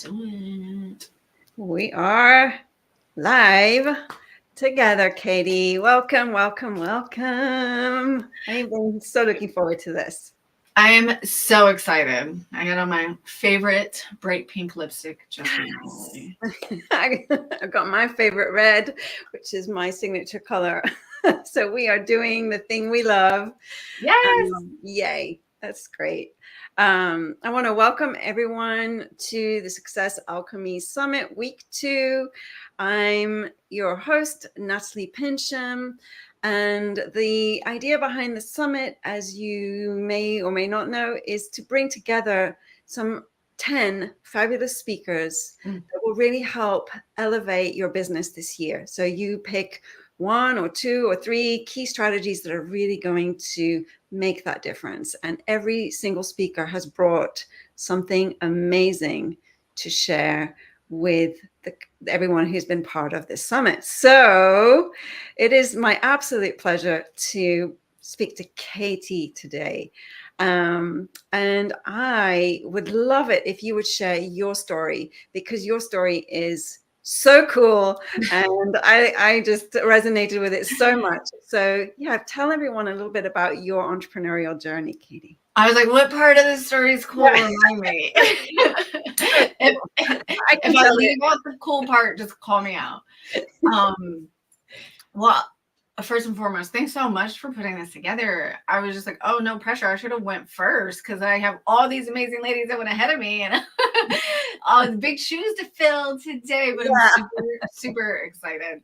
do it. We are live together, Katie. Welcome, welcome, welcome. I've been so looking forward to this. I am so excited. I got on my favorite bright pink lipstick just recently. I've got my favorite red, which is my signature color. So we are doing the thing we love. Yes. Yay. That's great. I want to welcome everyone to the Success Alchemy Summit Week 2. I'm your host, Natalie Pincham. And the idea behind the summit, as you may or may not know, is to bring together some 10 fabulous speakers that will really help elevate your business this year. So you pick one or two or three key strategies that are really going to make that difference. And every single speaker has brought something amazing to share with everyone who's been part of this summit. So it is my absolute pleasure to speak to Katie today. And I would love it if you would share your story, because your story is so cool. And I just resonated with it so much. So yeah, tell everyone a little bit about your entrepreneurial journey, Katie. I was like, what part of the story is cool? Remind me. if I leave out the cool part, just call me out. Well, first and foremost, thanks so much for putting this together. I was just like, oh, no pressure. I should have went first because I have all these amazing ladies that went ahead of me and all the big shoes to fill today. But I'm super, super excited.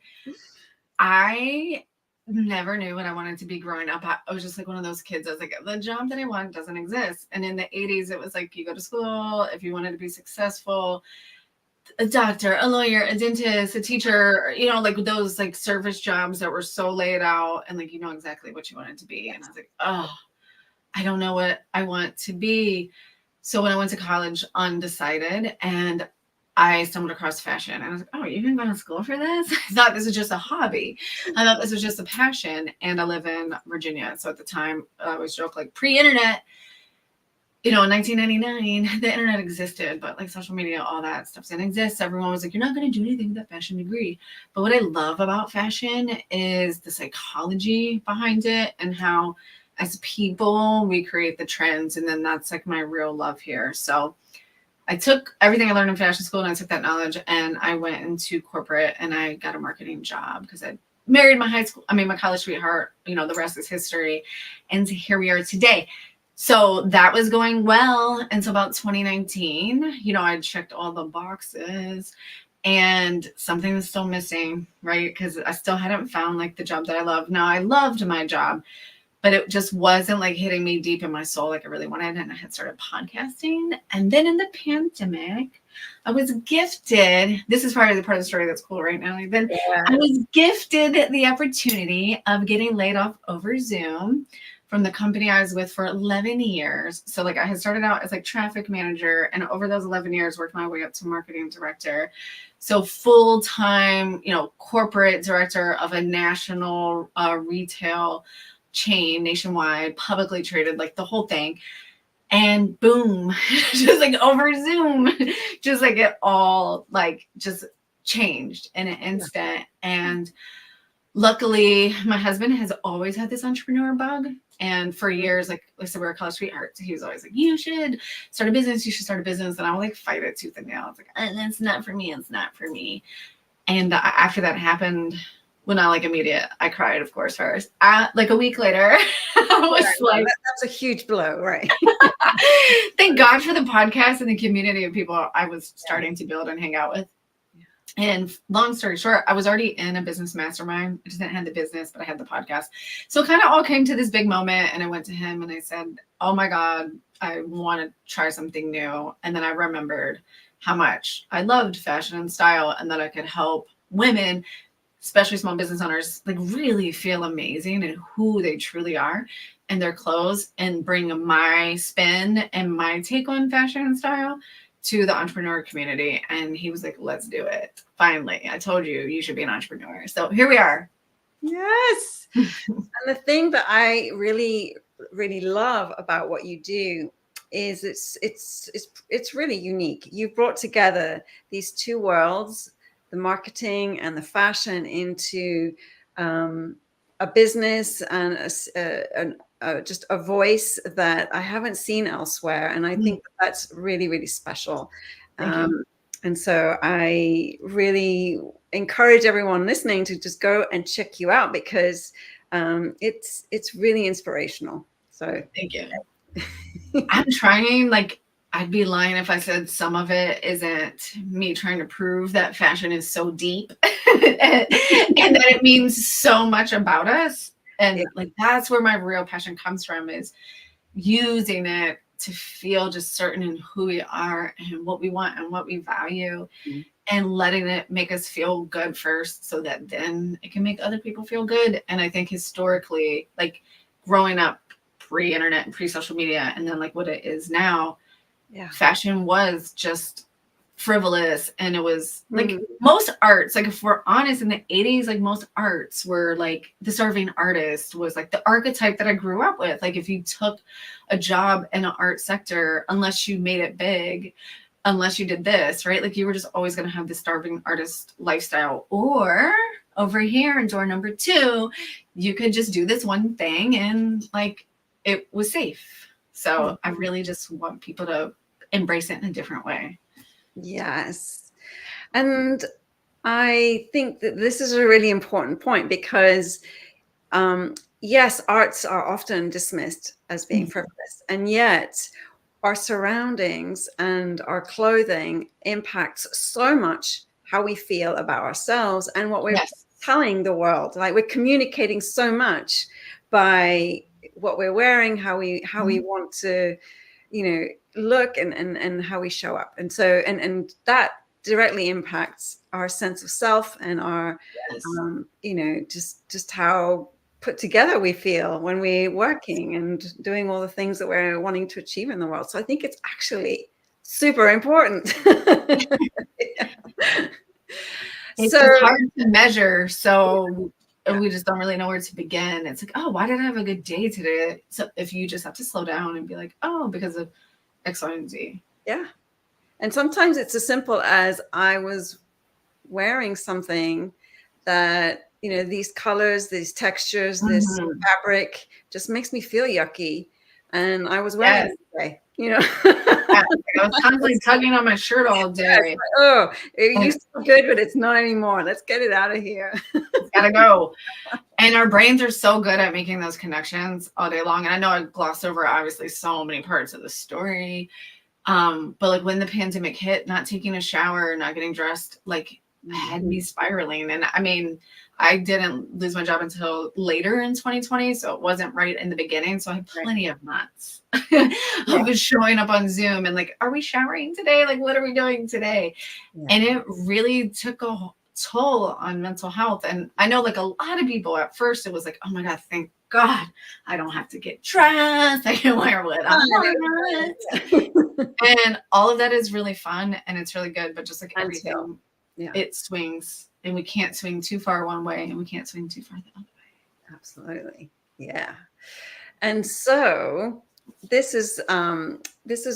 I never knew what I wanted to be growing up. I was just like one of those kids. I was like, the job that I want doesn't exist. And in the 80s, it was like you go to school if you wanted to be successful. A doctor, a lawyer, a dentist, a teacher, you know, like those like service jobs that were so laid out and like, you know exactly what you wanted to be. And I was like, oh, I don't know what I want to be. So when I went to college, undecided, and I stumbled across fashion. And I was like, oh, you can go to school for this? I thought this was just a hobby. I thought this was just a passion. And I live in Virginia. So at the time, I always joke like pre-internet. You know, in 1999, the internet existed, but like social media, all that stuff didn't exist. Everyone was like, you're not going to do anything with that fashion degree. But what I love about fashion is the psychology behind it and how as people, we create the trends. And then that's like my real love here. So I took everything I learned in fashion school and I took that knowledge and I went into corporate and I got a marketing job because I married my college sweetheart. You know, the rest is history. And here we are today. So that was going well until about 2019. You know, I checked all the boxes and something was still missing, right? Because I still hadn't found like the job that I love. Now, I loved my job, but it just wasn't like hitting me deep in my soul like I really wanted. And I had started podcasting. And then in the pandemic, I was gifted. This is part of the story that's cool right now. I was gifted the opportunity of getting laid off over Zoom from the company I was with for 11 years. So like I had started out as like traffic manager and over those 11 years worked my way up to marketing director. So full-time, you know, corporate director of a national retail chain nationwide, publicly traded, like the whole thing. And boom, just like over Zoom, just like it all like just changed in an instant. And luckily, my husband has always had this entrepreneur bug. And for years, like I said, we were college sweethearts. He was always like, you should start a business. You should start a business. And I would like fight it tooth and nail. I was like, it's not for me. It's not for me. And after that happened, well, not like immediate. I cried, of course, first. Like a week later, I was like, that's a huge blow, right? Thank God for the podcast and the community of people I was starting to build and hang out with. And long story short, I was already in a business mastermind. I just didn't have the business, but I had the podcast. So it kind of all came to this big moment. And I went to him and I said, oh my God, I want to try something new. And then I remembered how much I loved fashion and style and that I could help women, especially small business owners, like really feel amazing and who they truly are in their clothes and bring my spin and my take on fashion and style to the entrepreneur community. And he was like, let's do it. Finally, I told you, you should be an entrepreneur. So here we are. Yes. And the thing that I really, really love about what you do is it's really unique. You've brought together these two worlds, the marketing and the fashion, into a business and just a voice that I haven't seen elsewhere. And I think that's really, really special. Thank you. And so I really encourage everyone listening to just go and check you out, because it's really inspirational. So Thank you. I'm trying, like, I'd be lying if I said some of it isn't me trying to prove that fashion is so deep and that it means so much about us. And like, that's where my real passion comes from, is using it to feel just certain in who we are and what we want and what we value, and letting it make us feel good first, so that then it can make other people feel good. And I think historically, like growing up pre-internet and pre-social media, and then like what it is now, fashion was just frivolous. And it was like most arts, like if we're honest, in the 80s, like most arts were like, the starving artist was like the archetype that I grew up with. Like if you took a job in an art sector, unless you made it big, unless you did this, right, like you were just always going to have the starving artist lifestyle. Or over here in door number 2, you could just do this one thing and like it was safe. So I really just want people to embrace it in a different way. Yes. And I think that this is a really important point, because yes, arts are often dismissed as being frivolous, and yet our surroundings and our clothing impacts so much how we feel about ourselves and what we're telling the world. Like, we're communicating so much by what we're wearing, how we want to, look, and how we show up. And so, and that directly impacts our sense of self and our, just how put together we feel when we're working and doing all the things that we're wanting to achieve in the world. So I think it's actually super important. It's hard to measure. So we just don't really know where to begin. It's like, oh, why did I have a good day today? So if you just have to slow down and be like, oh, because of X, Y, and Z. Yeah. And sometimes it's as simple as, I was wearing something that, these colors, these textures, this fabric just makes me feel yucky. And I was wearing it today, I was constantly tugging on my shirt all day. Oh, it used to be good, but it's not anymore. Let's get it out of here. It's gotta go. And our brains are so good at making those connections all day long. And I know I glossed over obviously so many parts of the story. But like when the pandemic hit, not taking a shower, not getting dressed, like had me spiraling. And I mean, I didn't lose my job until later in 2020. So it wasn't right in the beginning. So I had plenty of months. I was showing up on Zoom and like, are we showering today? Like, what are we doing today? And it really took a toll on mental health. And I know like a lot of people at first, it was like, oh my God, thank God I don't have to get dressed. I can wear what I want. And all of that is really fun and it's really good. But just like everything, it swings, and we can't swing too far one way and we can't swing too far the other way. Absolutely. Yeah. And so this is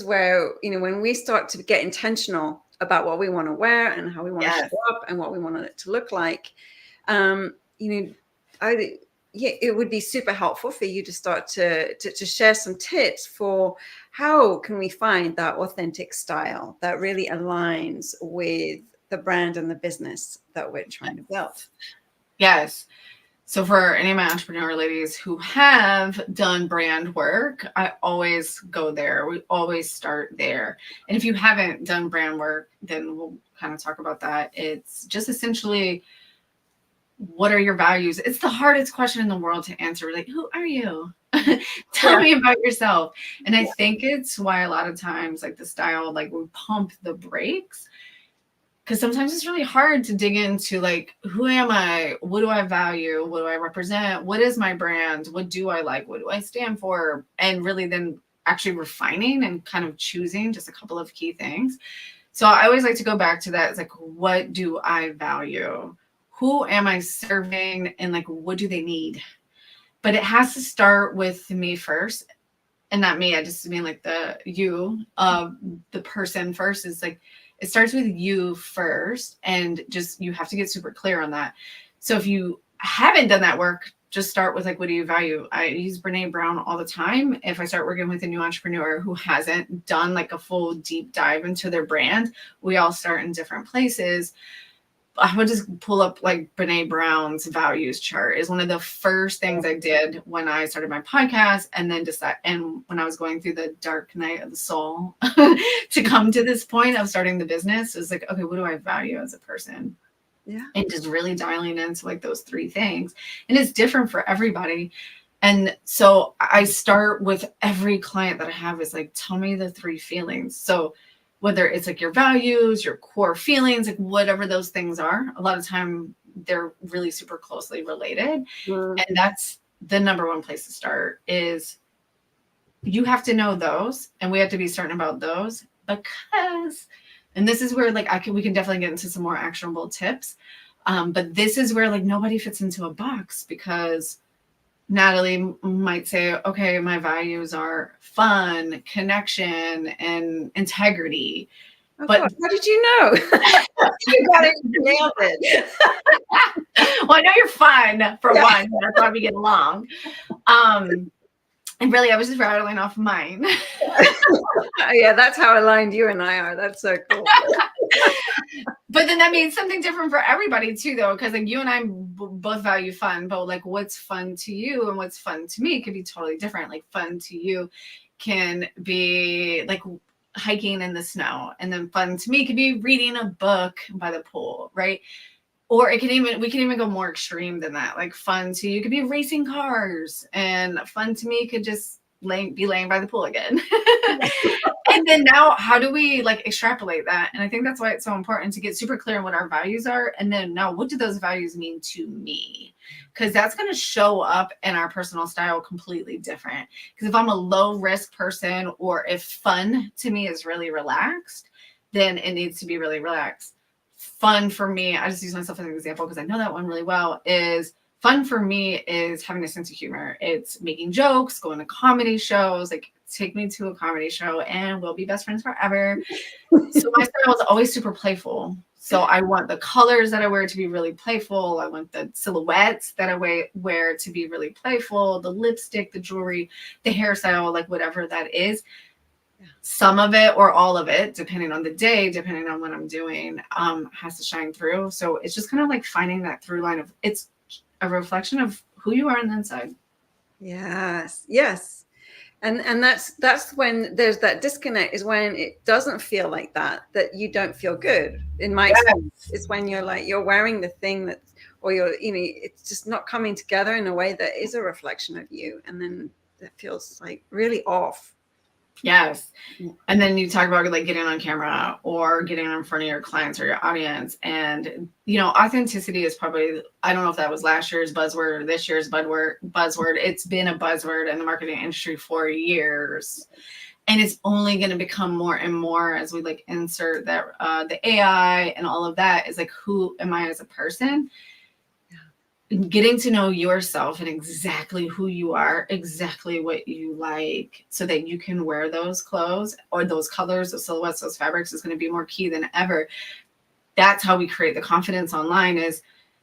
where, when we start to get intentional about what we want to wear and how we want to show up and what we want it to look like, it would be super helpful for you to start to share some tips for how can we find that authentic style that really aligns with the brand and the business that we're trying to build. Yes. So for any of my entrepreneur ladies who have done brand work, I always go there. We always start there. And if you haven't done brand work, then we'll kind of talk about that. It's just essentially, what are your values? It's the hardest question in the world to answer. Like, who are you? Tell me about yourself. And I think it's why a lot of times, like the style, like we pump the brakes. Because sometimes it's really hard to dig into like, who am I? What do I value? What do I represent? What is my brand? What do I like? What do I stand for? And really then actually refining and kind of choosing just a couple of key things. So I always like to go back to that. It's like, what do I value? Who am I serving? And like, what do they need? But it has to start with me first. and not me, I just mean like the person first, is like, it starts with you first, and just, you have to get super clear on that. So if you haven't done that work, just start with like, what do you value? I use Brene Brown all the time. If I start working with a new entrepreneur who hasn't done like a full deep dive into their brand, we all start in different places. I would just pull up like Brene Brown's values chart. Is one of the first things I did when I started my podcast, and then decide, and when I was going through the dark night of the soul to come to this point of starting the business, is like, okay, what do I value as a person? Yeah. And just really dialing into like those three things. And it's different for everybody. And so I start with every client that I have is like, tell me the three feelings. So whether it's like your values, your core feelings, like whatever those things are, a lot of time they're really super closely related. And that's the number one place to start. Is you have to know those, and we have to be certain about those, because, and this is where like we can definitely get into some more actionable tips. But this is where like nobody fits into a box, because Natalie might say, okay, my values are fun, connection, and integrity. Oh, But God, how did you know? You got it, nailed it. well, I know you're fun for one. That's why we get along. And really, I was just rattling off mine. Yeah, that's how aligned you and I are. That's so cool. But then that means something different for everybody too, though, because like you and I both value fun, but like what's fun to you and what's fun to me could be totally different. Like fun to you can be like hiking in the snow, and then fun to me could be reading a book by the pool, right? Or we can even go more extreme than that. Like fun to you could be racing cars, and fun to me could just be laying by the pool again. And then now, how do we like extrapolate that? And I think that's why it's so important to get super clear on what our values are. And then now, what do those values mean to me? Because that's going to show up in our personal style completely different. Because if I'm a low risk person, or if fun to me is really relaxed, then it needs to be really relaxed. Fun for me, I just use myself as an example because I know that one really well, is fun for me is having a sense of humor. It's making jokes, going to comedy shows, like take me to a comedy show and we'll be best friends forever. So my style is always super playful. So I want the colors that I wear to be really playful. I want the silhouettes that I wear to be really playful, the lipstick, the jewelry, the hairstyle, like whatever that is. Some of it or all of it, depending on the day, depending on what I'm doing, has to shine through. So it's just kind of like finding that through line of, it's a reflection of who you are on the inside. Yes. And that's when there's that disconnect, is when it doesn't feel like that you don't feel good. In my experience, it's when you're wearing the thing that, or it's just not coming together in a way that is a reflection of you. And then that feels like really off. Yes. And then you talk about like getting on camera or getting in front of your clients or your audience. And, authenticity is probably, I don't know if that was last year's buzzword or this year's buzzword. It's been a buzzword in the marketing industry for years. And it's only going to become more and more as we like insert that the AI and all of that is like, who am I as a person? Getting to know yourself and exactly who you are, exactly what you like, so that you can wear those clothes or those colors, those silhouettes, those fabrics is going to be more key than ever. That's how we create the confidence online. Is,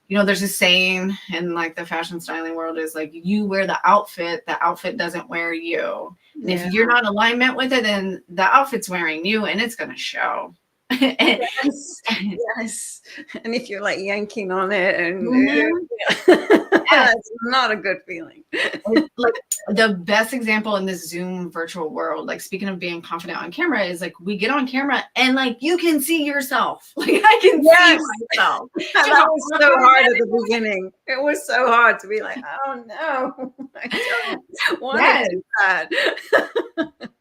there's a saying in like the fashion styling world is like, you wear the outfit doesn't wear you. And if you're not in alignment with it, then the outfit's wearing you and it's going to show. Yes. And if you're like yanking on it and that's not a good feeling. Like the best example in this Zoom virtual world, like speaking of being confident on camera, is like we get on camera and like you can see yourself. Like I can see myself. That was so hard at the beginning. It was so hard to be like, oh no, I don't want to do that.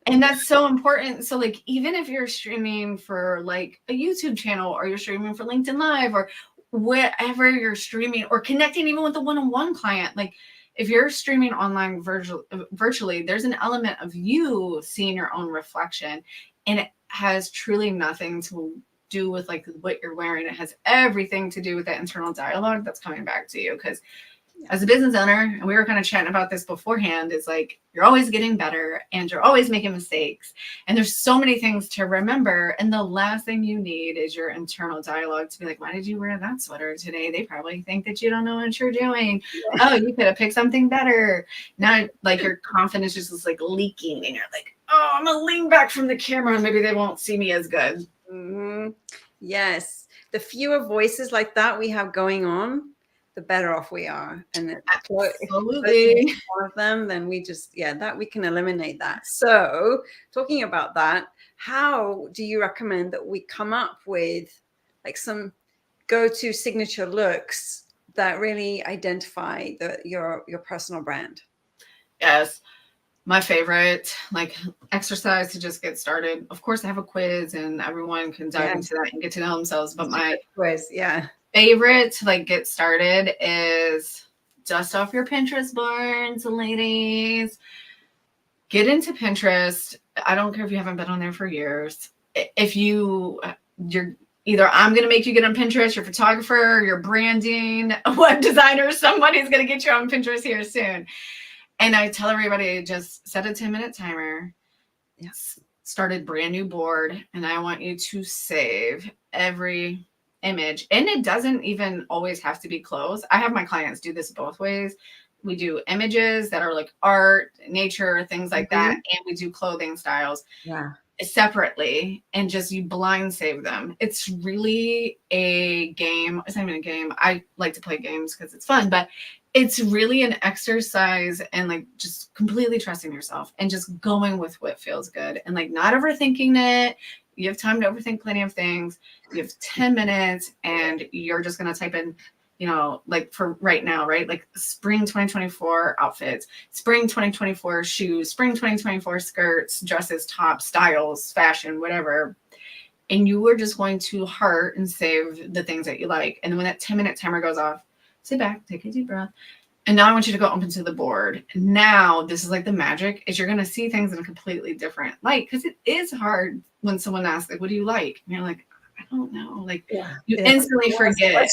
And that's so important. So like, even if you're streaming for like a YouTube channel, or you're streaming for LinkedIn Live, or wherever you're streaming, or connecting even with a one-on-one client, like if you're streaming online virtually, there's an element of you seeing your own reflection, and it has truly nothing to do with like what you're wearing. It has everything to do with that internal dialogue that's coming back to you. Because as a business owner, and we were kind of chatting about this beforehand, is like you're always getting better and you're always making mistakes. And there's so many things to remember. And the last thing you need is your internal dialogue to be like, why did you wear that sweater today? They probably think that you don't know what you're doing. Oh, you could have picked something better. Now, like your confidence just is like leaking and you're like, oh, I'm gonna lean back from the camera and maybe they won't see me as good. Mm-hmm. Yes. The fewer voices like that we have going on, the better off we are. And absolutely, if one of them, then we just, that we can eliminate that. So talking about that, how do you recommend that we come up with like some go-to signature looks that really identify your personal brand? Yes. My favorite, like exercise to just get started. Of course, I have a quiz and everyone can dive into that and get to know themselves. But my quiz, favorite to like get started is dust off your Pinterest boards, ladies. Get into Pinterest. I don't care if you haven't been on there for years. If you're either I'm going to make you get on Pinterest, your photographer, your branding, web designer, somebody's going to get you on Pinterest here soon. And I tell everybody, just set a 10-minute timer. Yes. Start a brand new board. And I want you to save every image. And it doesn't even always have to be clothes. I have my clients do this both ways. We do images that are like art, nature, things like that. And we do clothing styles separately, and just you blind save them. It's really a game. It's not even a game. I like to play games because it's fun, but it's really an exercise and like just completely trusting yourself and just going with what feels good and like not overthinking it. You have time to overthink plenty of things. You have 10 minutes and you're just going to type in, like for right now, right? Like spring 2024 outfits, spring 2024 shoes, spring 2024 skirts, dresses, tops, styles, fashion, whatever. And you are just going to heart and save the things that you like. And when that 10-minute timer goes off, sit back, take a deep breath. And now I want you to go open to the board. And now this is like the magic is you're going to see things in a completely different light. Because it is hard when someone asks, like, what do you like? And you're like, I don't know. Like you instantly forget.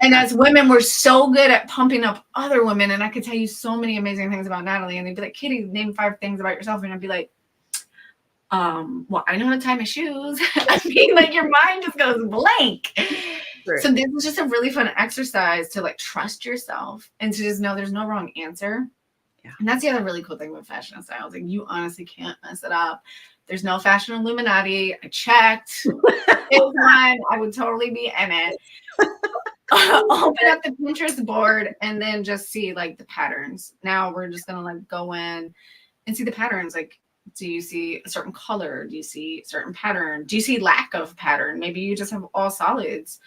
And as women, we're so good at pumping up other women. And I could tell you so many amazing things about Natalie. And they'd be like, Kitty, name 5 things about yourself. And I'd be like, well, I know how to tie my shoes. I mean, like your mind just goes blank. Right. So this is just a really fun exercise to like trust yourself and to just know there's no wrong answer. Yeah. And that's the other really cool thing with fashion and styles. Like you honestly can't mess it up. There's no fashion Illuminati. I checked. I would totally be in it. Open up the Pinterest board and then just see like the patterns. Now we're just gonna like go in and see the patterns. Like, do you see a certain color? Do you see a certain pattern? Do you see lack of pattern? Maybe you just have all solids.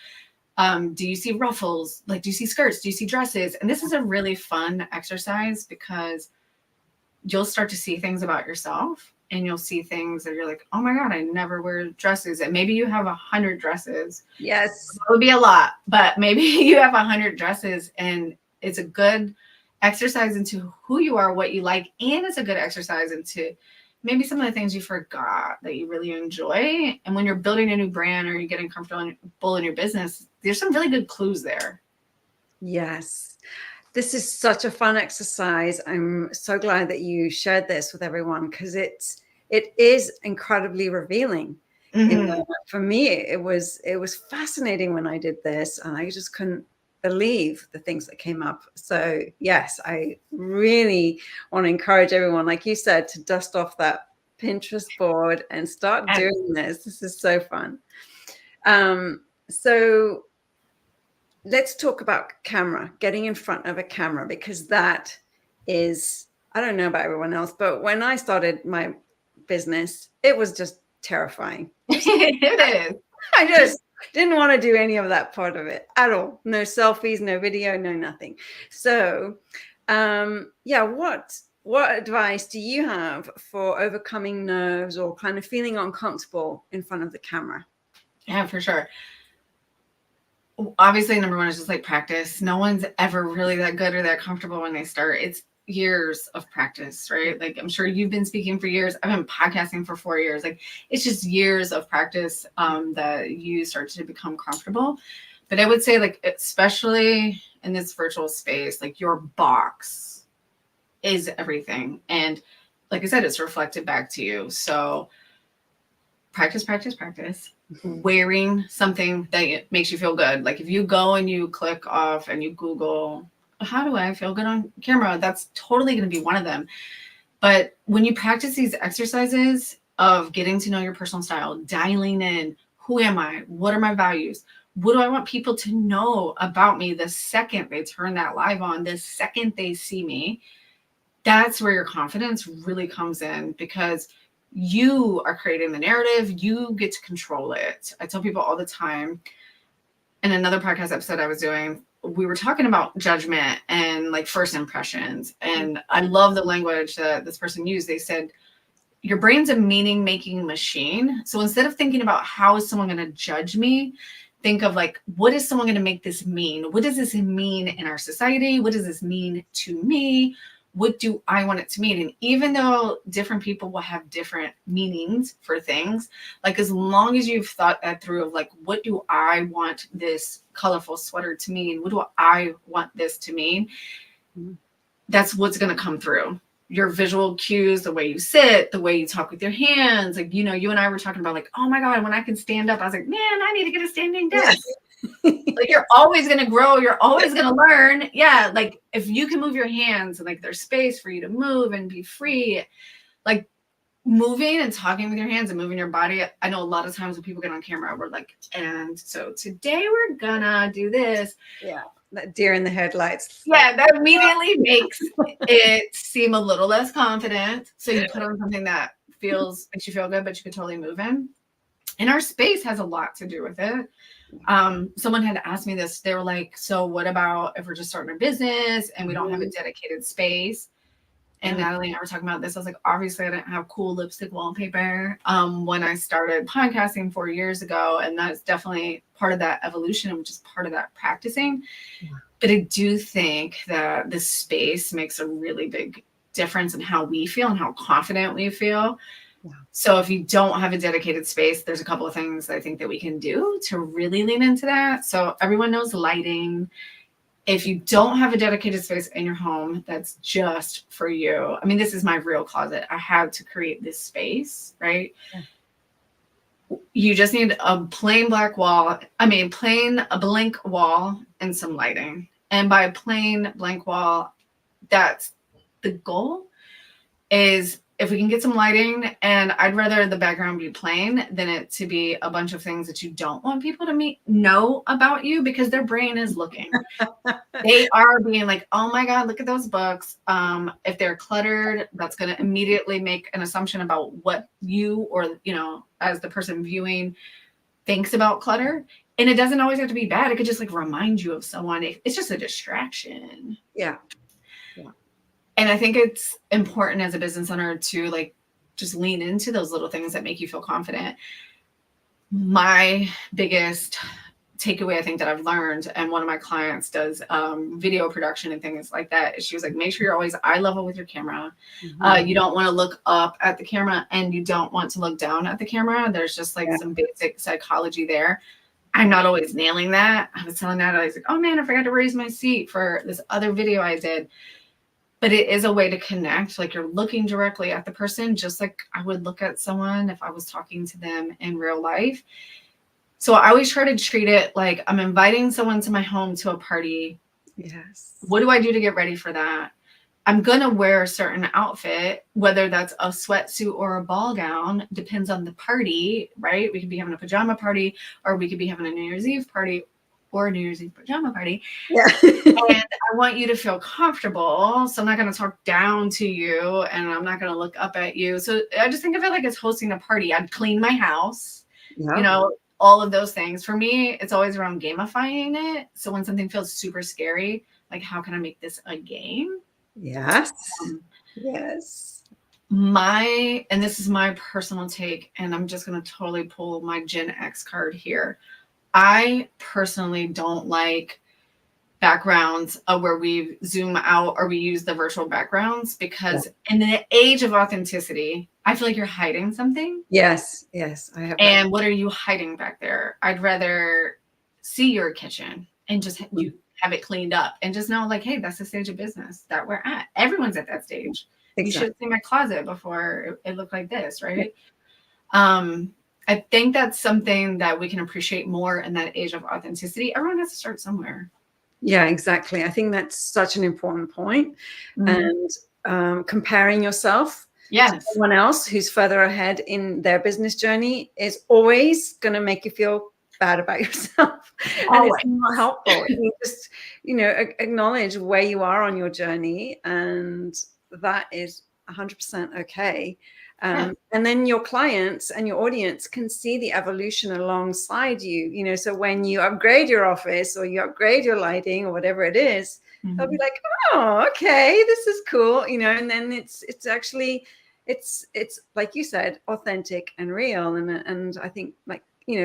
Do you see ruffles? Like, do you see skirts? Do you see dresses? And this is a really fun exercise because you'll start to see things about yourself and you'll see things that you're like, oh my God, I never wear dresses. And maybe you have 100 dresses. Yes. It would be a lot, but maybe you have 100 dresses and it's a good exercise into who you are, what you like. And it's a good exercise into maybe some of the things you forgot that you really enjoy. And when you're building a new brand or you're getting comfortable in your business, there's some really good clues there. Yes. This is such a fun exercise. I'm so glad that you shared this with everyone because it is incredibly revealing. Mm-hmm. For me, it was fascinating when I did this and I just couldn't believe the things that came up. So yes, I really want to encourage everyone, like you said, to dust off that Pinterest board and start doing this. This is so fun. So let's talk about getting in front of a camera, because that is, I don't know about everyone else, but when I started my business, it was just terrifying. It is. I just didn't want to do any of that part of it at all. No selfies, no video, no nothing. So, what advice do you have for overcoming nerves or kind of feeling uncomfortable in front of the camera? Yeah, for sure. Obviously, number one is just like practice. No one's ever really that good or that comfortable when they start. It's years of practice, right? Like I'm sure you've been speaking for years. I've been podcasting for 4 years. Like it's just years of practice that you start to become comfortable. But I would say, like, especially in this virtual space, like your box is everything. And like I said, it's reflected back to you. So practice, practice, practice. Wearing something that makes you feel good. Like if you go and you click off and you Google, how do I feel good on camera? That's totally going to be one of them. But when you practice these exercises of getting to know your personal style, dialing in, who am I? What are my values? What do I want people to know about me the second they turn that live on, the second they see me? That's where your confidence really comes in, because you are creating the narrative. You get to control it. I tell people all the time, in another podcast episode I was doing, we were talking about judgment and like first impressions. And I love the language that this person used. They said, your brain's a meaning making machine. So instead of thinking about how is someone going to judge me, think of like, what is someone going to make this mean? What does this mean in our society? What does this mean to me? What do I want it to mean? And even though different people will have different meanings for things, like as long as you've thought that through of like, what do I want this colorful sweater to mean? What do I want this to mean? That's what's going to come through. Your visual cues, the way you sit, the way you talk with your hands. Like, you know, you and I were talking about like, oh my God, when I can stand up, I was like, man, I need to get a standing desk. Like you're always going to grow. You're always going to learn. Yeah. Like if you can move your hands and like there's space for you to move and be free, like moving and talking with your hands and moving your body. I know a lot of times when people get on camera, we're like, and so today we're gonna do this. Yeah. That deer in the headlights. Yeah. That immediately makes it seem a little less confident. So you put on something that makes you feel good, but you can totally move in. And our space has a lot to do with it. Someone had asked me this. They were like, so what about if we're just starting a business and we don't have a dedicated space? And Natalie and I were talking about this. I was like, obviously I didn't have cool lipstick wallpaper when I started podcasting 4 years ago. And that's definitely part of that evolution, which is part of that practicing. Yeah. But I do think that this space makes a really big difference in how we feel and how confident we feel. Yeah. So if you don't have a dedicated space, there's a couple of things I think that we can do to really lean into that. So everyone knows lighting. If you don't have a dedicated space in your home that's just for you, I mean, this is my real closet. I had to create this space, right? Yeah. You just need a plain blank wall and some lighting. And by plain blank wall, that's the goal, is if we can get some lighting, and I'd rather the background be plain than it to be a bunch of things that you don't want people to know about you, because their brain is looking. They are being like, oh my God, look at those books. If they're cluttered, that's going to immediately make an assumption about what you, or, you know, as the person viewing, thinks about clutter. And it doesn't always have to be bad. It could just like remind you of someone. It's just a distraction. Yeah. And I think it's important as a business owner to like just lean into those little things that make you feel confident. My biggest takeaway, I think, that I've learned, and one of my clients does video production and things like that, is she was like, make sure you're always eye level with your camera. You don't want to look up at the camera, and you don't want to look down at the camera. There's just like some basic psychology there. I'm not always nailing that. I was telling that, I was like, oh man, I forgot to raise my seat for this other video I did. But it is a way to connect. Like you're looking directly at the person, just like I would look at someone if I was talking to them in real life. So I always try to treat it like I'm inviting someone to my home to a party. Yes. What do I do to get ready for that? I'm going to wear a certain outfit, whether that's a sweatsuit or a ball gown, depends on the party, right? We could be having a pajama party, or we could be having a New Year's Eve party, or a New Year's Eve pajama party. Yeah. And I want you to feel comfortable. So I'm not going to talk down to you, and I'm not going to look up at you. So I just think of it like it's hosting a party. I'd clean my house, you know, all of those things. For me, it's always around gamifying it. So when something feels super scary, like how can I make this a game? Yes. Yes. And this is my personal take, and I'm just going to totally pull my Gen X card here. I personally don't like backgrounds where we zoom out or we use the virtual backgrounds, because in the age of authenticity, I feel like you're hiding something. Yes. Yes. I have. And what are you hiding back there? I'd rather see your kitchen and just you have it cleaned up and just know like, hey, that's the stage of business that we're at. Everyone's at that stage. Exactly. You should have seen my closet before it looked like this, right? I think that's something that we can appreciate more in that age of authenticity. Everyone has to start somewhere. Yeah, exactly. I think that's such an important point. And comparing yourself to someone else who's further ahead in their business journey is always going to make you feel bad about yourself. And it's not helpful. You just, acknowledge where you are on your journey, and that is 100% okay. And then your clients and your audience can see the evolution alongside you, so when you upgrade your office or you upgrade your lighting or whatever it is, they'll be like, oh, okay, this is cool, and then it's actually, it's like you said, authentic and real. And I think like,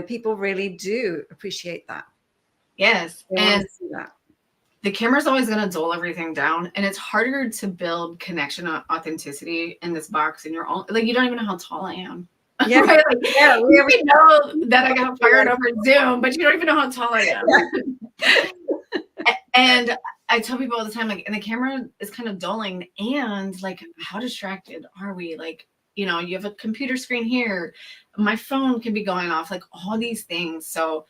people really do appreciate that. Yes. And the camera's always going to dull everything down, and it's harder to build connection and authenticity in this box in your own, like, you don't even know how tall I am. Yeah. Right? Like, yeah, we know that I got fired over Zoom, but you don't even know how tall I am. Yeah. And I tell people all the time, like, and the camera is kind of dulling, and like, how distracted are we? Like, you have a computer screen here, my phone can be going off, like all these things. So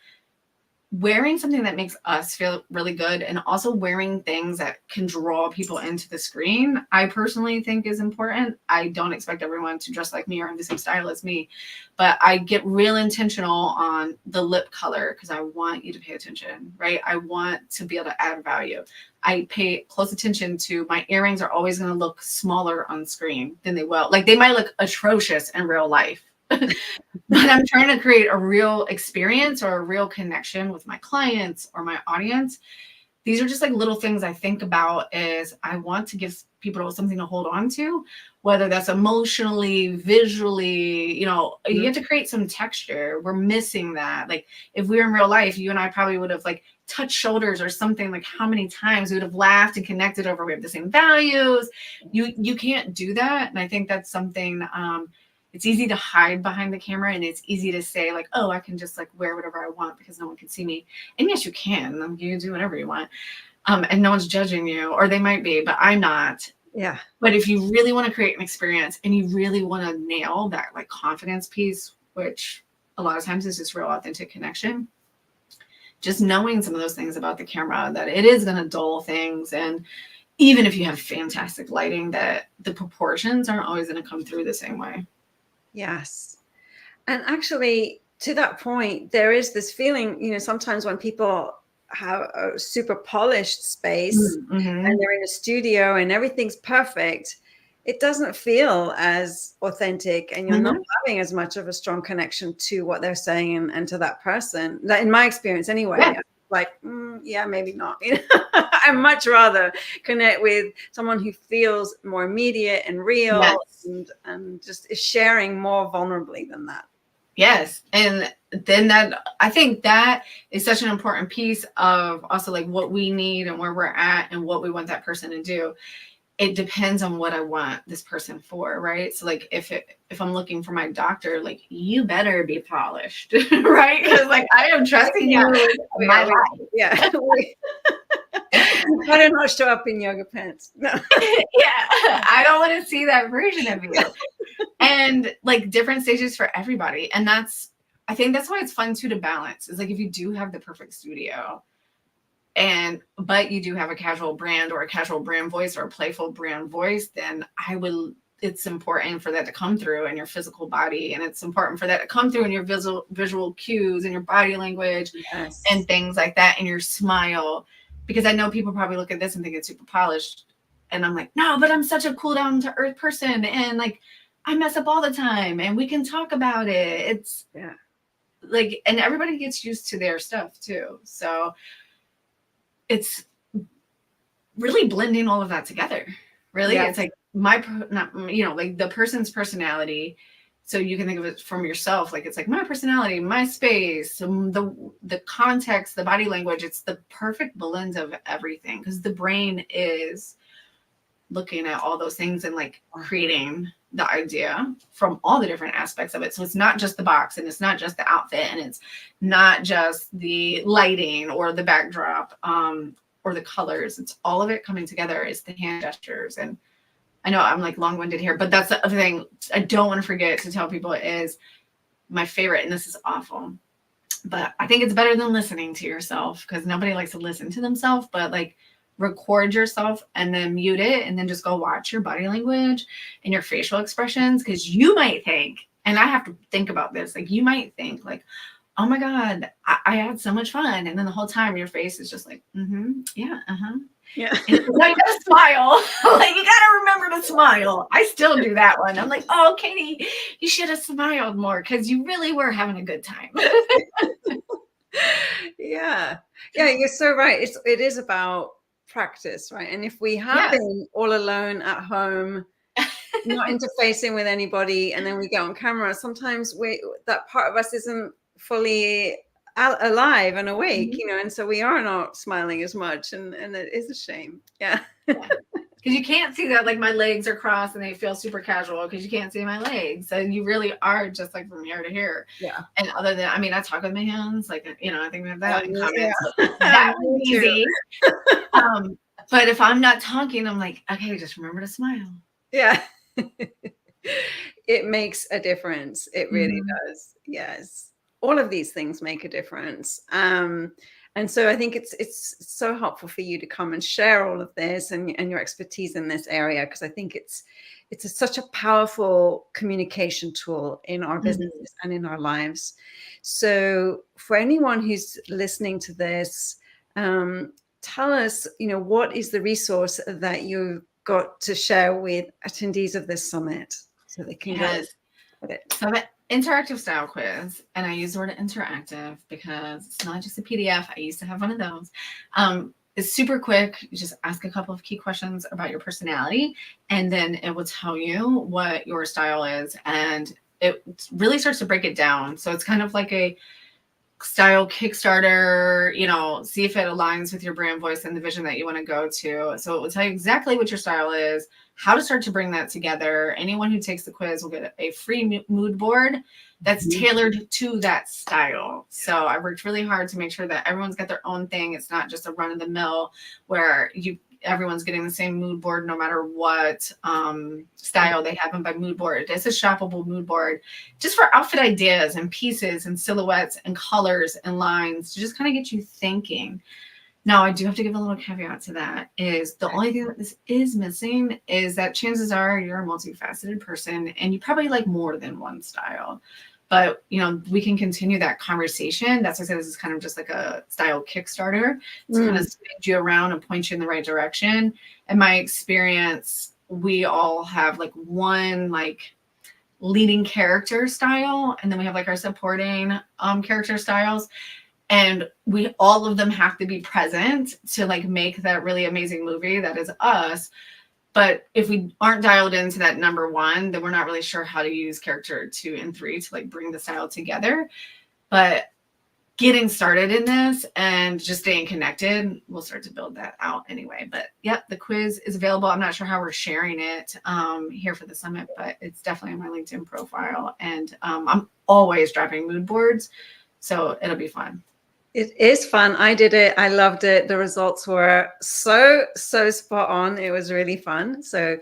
wearing something that makes us feel really good, and also wearing things that can draw people into the screen, I personally think is important. I don't expect everyone to dress like me or have the same style as me, but I get real intentional on the lip color because I want you to pay attention, right? I want to be able to add value. I pay close attention to my earrings are always going to look smaller on screen than they will. Like, they might look atrocious in real life. But I'm trying to create a real experience or a real connection with my clients or my audience. These are just like little things I think about is I want to give people something to hold on to, whether that's emotionally, visually, you have to create some texture. We're missing that. Like, if we were in real life, you and I probably would have like touched shoulders or something. Like, how many times we would have laughed and connected over we have the same values. You can't do that. And I think that's something, it's easy to hide behind the camera, and it's easy to say like, oh, I can just like wear whatever I want because no one can see me. And yes, you can. You can do whatever you want. And no one's judging you, or they might be, but I'm not. Yeah. But if you really want to create an experience and you really want to nail that like confidence piece, which a lot of times is just real authentic connection, just knowing some of those things about the camera, that it is going to dull things. And even if you have fantastic lighting, that the proportions aren't always going to come through the same way. Yes. And actually, to that point, there is this feeling, sometimes when people have a super polished space and they're in a studio and everything's perfect, it doesn't feel as authentic, and you're not having as much of a strong connection to what they're saying and to that person. In my experience anyway. Yeah. Like, yeah, maybe not. I much rather connect with someone who feels more immediate and real. Yes. and just is sharing more vulnerably than that. Yes. And then I think that is such an important piece of also like what we need and where we're at and what we want that person to do. It depends on what I want this person for, right? So like if I'm looking for my doctor, like, you better be polished, right? Because like I am trusting you with my life. Yeah. I don't know, show up in yoga pants. No. Yeah. I don't want to see that version of you. And like different stages for everybody. And I think that's why it's fun too to balance. Is like if you do have the perfect studio, but you do have a casual brand or a casual brand voice or a playful brand voice, then it's important for that to come through in your physical body. And it's important for that to come through in your visual cues and your body language. Yes. And things like that, and your smile. Because I know people probably look at this and think it's super polished. And I'm like, no, but I'm such a cool down to earth person. And like, I mess up all the time and we can talk about it. It's like, and everybody gets used to their stuff too. So it's really blending all of that together. Really. It's like like the person's personality. So you can think of it from yourself. Like, it's like my personality, my space, the context, the body language. It's the perfect blend of everything, because the brain is looking at all those things and like creating the idea from all the different aspects of it. So it's not just the box, and it's not just the outfit, and it's not just the lighting or the backdrop, or the colors. It's all of it coming together. It's the hand gestures. And I know I'm like long-winded here, but that's the other thing I don't want to forget to tell people is my favorite, and this is awful, but I think it's better than listening to yourself, because nobody likes to listen to themselves, but like record yourself and then mute it and then just go watch your body language and your facial expressions, because you might think, and I have to think about this, like you might think like, oh my God, I had so much fun. And then the whole time your face is just like, yeah, Yeah. And now you gotta smile. Like you gotta remember to smile. I still do that one. I'm like, oh, Katie, you should have smiled more, because you really were having a good time. Yeah. Yeah, you're so right. It is about practice, right? And if we have Yes. been all alone at home, not interfacing with anybody, and then we get on camera, sometimes that part of us isn't fully alive and awake, you know, and so we are not smiling as much, and it is a shame. Yeah. Because you can't see that, like my legs are crossed and they feel super casual because you can't see my legs. So you really are just like from here to here. Yeah. And other than, I mean, I talk with my hands, like, you know, I think we have that in common. Yeah. So that was easy. But if I'm not talking, I'm like, okay, just remember to smile. Yeah. It makes a difference. It really does. Yes. All of these things make a difference. And so I think it's so helpful for you to come and share all of this and your expertise in this area, because I think it's such a powerful communication tool in our businesses and in our lives. So for anyone who's listening to this, tell us, you know, what is the resource that you've got to share with attendees of this summit so they can go with it. So the interactive style quiz, and I use the word interactive because it's not just a PDF. I used to have one of those. It's super quick. You just ask a couple of key questions about your personality, and then it will tell you what your style is, and it really starts to break it down. So it's kind of like a style Kickstarter, you know, see if it aligns with your brand voice and the vision that you want to go to. So it will tell you exactly what your style is, how to start to bring that together. Anyone who takes the quiz will get a free mood board that's tailored to that style. So I worked really hard to make sure that everyone's got their own thing. It's not just a run of the mill where everyone's getting the same mood board no matter what style they have them by mood board. It's a shoppable mood board just for outfit ideas and pieces and silhouettes and colors and lines to just kind of get you thinking. Now, I do have to give a little caveat to that, is the only thing that this is missing is that chances are you're a multifaceted person and you probably like more than one style. But, you know, we can continue that conversation. That's why I said this is kind of just like a style Kickstarter. It's kind of spin you around and point you in the right direction. In my experience, we all have like one like leading character style, and then we have like our supporting character styles. And all of them have to be present to like make that really amazing movie that is us. But if we aren't dialed into that number one, then we're not really sure how to use character 2 and 3 to like bring the style together. But getting started in this and just staying connected, we'll start to build that out anyway. But yep, the quiz is available. I'm not sure how we're sharing it here for the summit, but it's definitely on my LinkedIn profile. And I'm always dropping mood boards, so it'll be fun. It is fun. I did it. I loved it. The results were so spot on. It was really fun. So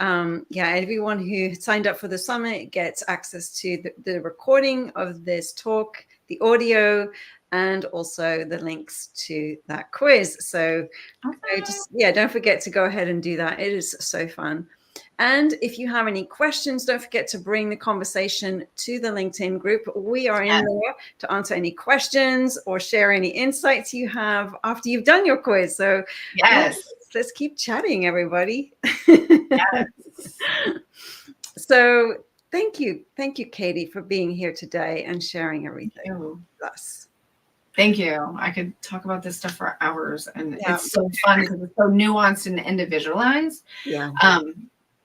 yeah, everyone who signed up for the summit gets access to the recording of this talk, the audio, and also the links to that quiz. So don't forget to go ahead and do that. It is so fun. And if you have any questions, don't forget to bring the conversation to the LinkedIn group. We are in there to answer any questions or share any insights you have after you've done your quiz. So let's keep chatting, everybody. Yes. So thank you, Katie, for being here today and sharing everything with us. Thank you. I could talk about this stuff for hours, and it's so fun because it's so nuanced and individualized. Yeah.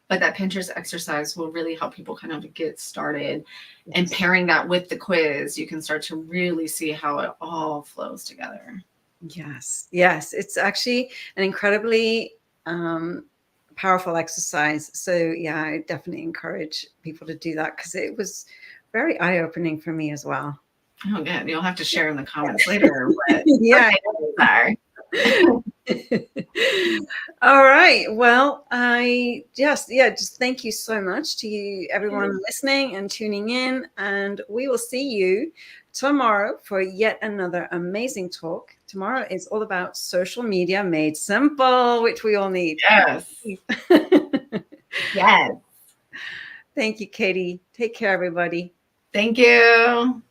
But that Pinterest exercise will really help people kind of get started. And pairing that with the quiz, you can start to really see how it all flows together. Yes. It's actually an incredibly powerful exercise. So yeah, I definitely encourage people to do that because it was very eye-opening for me as well. Oh, good. You'll have to share in the comments later what Yeah. are. All right. Well, just thank you so much to you, everyone listening and tuning in. And we will see you tomorrow for yet another amazing talk. Tomorrow is all about social media made simple, which we all need. Yes. Yes. Thank you, Katie. Take care, everybody. Thank you.